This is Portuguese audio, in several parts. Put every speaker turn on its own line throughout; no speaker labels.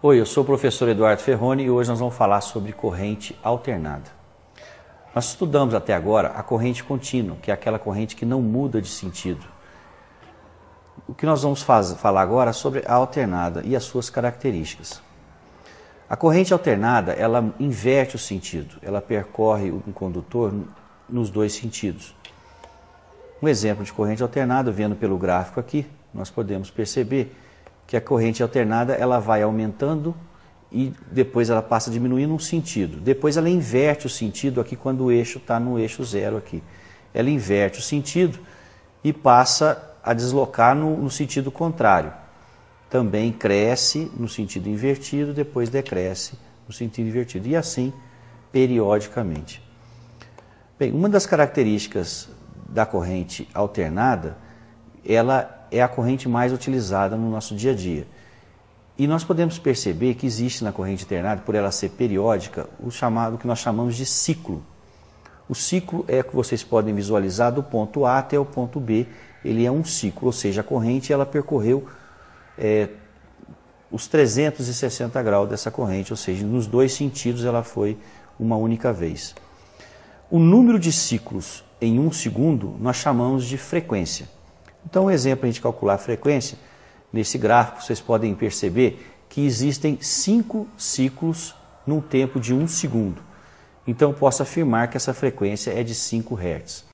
Oi, eu sou o professor Eduardo Ferroni e hoje nós vamos falar sobre corrente alternada. Nós estudamos até agora a corrente contínua, que é aquela corrente que não muda de sentido. O que nós vamos falar agora é sobre a alternada e as suas características. A corrente alternada, ela inverte o sentido, ela percorre um condutor nos dois sentidos. Um exemplo de corrente alternada, vendo pelo gráfico aqui, nós podemos perceber que a corrente alternada ela vai aumentando e depois ela passa a diminuir num sentido. Depois ela inverte o sentido aqui quando o eixo está no eixo zero aqui. Ela inverte o sentido e passa a deslocar no sentido contrário. Também cresce no sentido invertido, depois decresce no sentido invertido. E assim, periodicamente. Bem, uma das características da corrente alternada, ela é a corrente mais utilizada no nosso dia a dia. E nós podemos perceber que existe na corrente alternada, por ela ser periódica, o que nós chamamos de ciclo. O ciclo é o que vocês podem visualizar do ponto A até o ponto B. Ele é um ciclo, ou seja, a corrente ela percorreu os 360 graus dessa corrente, ou seja, nos dois sentidos ela foi uma única vez. O número de ciclos em um segundo nós chamamos de frequência. Então, um exemplo para a gente calcular a frequência, nesse gráfico vocês podem perceber que existem 5 ciclos num tempo de 1 segundo. Então, eu posso afirmar que essa frequência é de 5 Hz.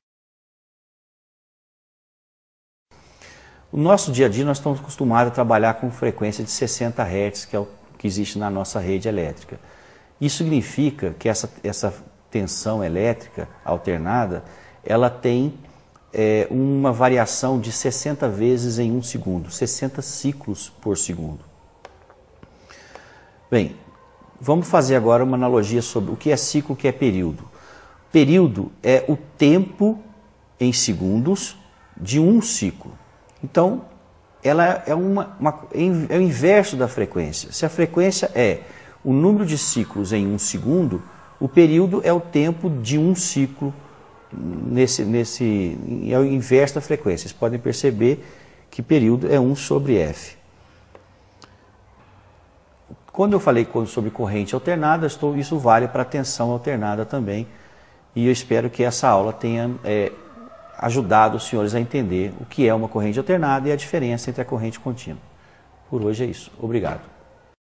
No nosso dia a dia, nós estamos acostumados a trabalhar com frequência de 60 Hz, que é o que existe na nossa rede elétrica. Isso significa que essa tensão elétrica alternada, ela tem uma variação de 60 vezes em 1 segundo, 60 ciclos por segundo. Bem, vamos fazer agora uma analogia sobre o que é ciclo e o que é período. Período é o tempo em segundos de um ciclo. Então, ela é o inverso da frequência. Se a frequência é o número de ciclos em 1 segundo, o período é o tempo de um ciclo. É o inverso da frequência. Vocês podem perceber que período é 1 sobre F. Quando eu falei sobre corrente alternada, isso vale para tensão alternada também. E eu espero que essa aula tenha ajudado os senhores a entender o que é uma corrente alternada e a diferença entre a corrente contínua. Por hoje é isso. Obrigado.